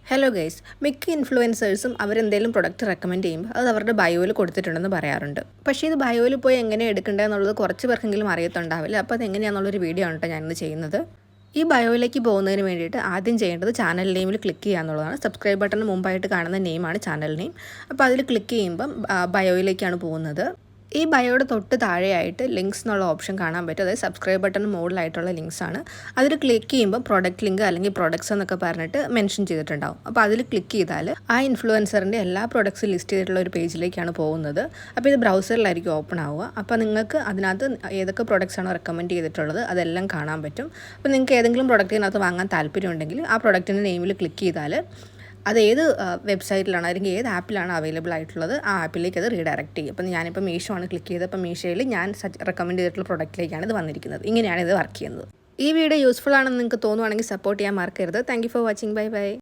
Hello guys, മിക്ക ഇൻഫ്ലുവൻസേഴ്സും അവരെന്തെങ്കിലും product recommend ചെയ്യുമ്പോൾ അത് അവരുടെ ബയോയിൽ കൊടുത്തിട്ടുണ്ടെന്ന് പറയാറുണ്ട്. പക്ഷേ ഇത് ബയോയിൽ പോയി എങ്ങനെ എടുക്കേണ്ടതെന്നുള്ളത് കുറച്ച് പേർക്കെങ്കിലും അറിയത്തുണ്ടാവില്ല. അപ്പോൾ അതെങ്ങനെയാണെന്നുള്ളൊരു വീഡിയോ ആണ് കേട്ടോ ഞാനിന്ന് ചെയ്യുന്നത്. ഈ ബയോയിലേക്ക് പോകുന്നതിന് വേണ്ടിയിട്ട് ആദ്യം ചെയ്യേണ്ടത് ചാനൽ നെയിമിൽ ക്ലിക്ക് ചെയ്യുക എന്നുള്ളതാണ്. സബ്സ്ക്രൈബ് ബട്ടണിന് മുമ്പായിട്ട് കാണുന്ന നെയിമാണ് ചാനൽ നെയിം. അപ്പോൾ അതിൽ ക്ലിക്ക് ചെയ്യുമ്പം ബയോയിലേക്കാണ് പോകുന്നത്. ഈ ബയോയുടെ തൊട്ട് താഴെയായിട്ട് ലിങ്ക്സ് എന്നുള്ള ഓപ്ഷൻ കാണാൻ പറ്റും. അതായത് സബ്സ്ക്രൈബ് ബട്ടൺ മുകളിലായിട്ടുള്ള ലിങ്ക്സ് ആണ്. അതിൽ ക്ലിക്ക് ചെയ്യുമ്പോൾ പ്രൊഡക്റ്റ് ലിങ്ക് അല്ലെങ്കിൽ പ്രൊഡക്ട്സ് എന്നൊക്കെ പറഞ്ഞിട്ട് മെൻഷൻ ചെയ്തിട്ടുണ്ടാവും. അപ്പോൾ അതിൽ ക്ലിക്ക് ചെയ്താൽ ആ ഇൻഫ്ലുവൻസറിൻ്റെ എല്ലാ പ്രൊഡക്ട്സും ലിസ്റ്റ് ചെയ്തിട്ടുള്ള ഒരു പേജിലേക്കാണ് പോകുന്നത്. അപ്പോൾ ഇത് ബ്രൗസറിലായിരിക്കും ഓപ്പൺ ആവുക. അപ്പോൾ നിങ്ങൾക്ക് അതിനകത്ത് ഏതൊക്കെ പ്രൊഡക്ട്സ് ആണോ റെക്കമെൻഡ് ചെയ്തിട്ടുള്ളത് അതെല്ലാം കാണാൻ പറ്റും. അപ്പോൾ നിങ്ങൾക്ക് ഏതെങ്കിലും പ്രൊഡക്റ്റിനകത്ത് വാങ്ങാൻ താല്പര്യമുണ്ടെങ്കിൽ ആ പ്രൊഡക്റ്റിൻ്റെ നെയിമിൽ ക്ലിക്ക് ചെയ്താൽ അത് ഏത് വെബ്സൈറ്റിലാണ് അല്ലെങ്കിൽ ഏത് ആപ്പിലാണ് അവൈലബിൾ ആയിട്ടുള്ളത് ആ ആപ്പിലേക്ക് അത് റീഡയറക്റ്റ് ചെയ്യും. അപ്പം ഞാനിപ്പോൾ മീഷോ ആണ് ക്ലിക്ക് ചെയ്തത്. അപ്പോൾ മീഷോയിൽ ഞാൻ റെക്കമെൻഡ് ചെയ്തിട്ടുള്ള പ്രൊഡക്റ്റിലേക്കാണ് ഇത് വന്നിരിക്കുന്നത്. ഇങ്ങനെയാണ് ഇത് വർക്ക് ചെയ്യുന്നത്. ഈ വീഡിയോ യൂസ്ഫുൾ ആണെന്ന് നിങ്ങൾക്ക് തോന്നുവാണെങ്കിൽ സപ്പോർട്ട് ചെയ്യാൻ മറക്കരുത്. Thank you for watching. Bye bye.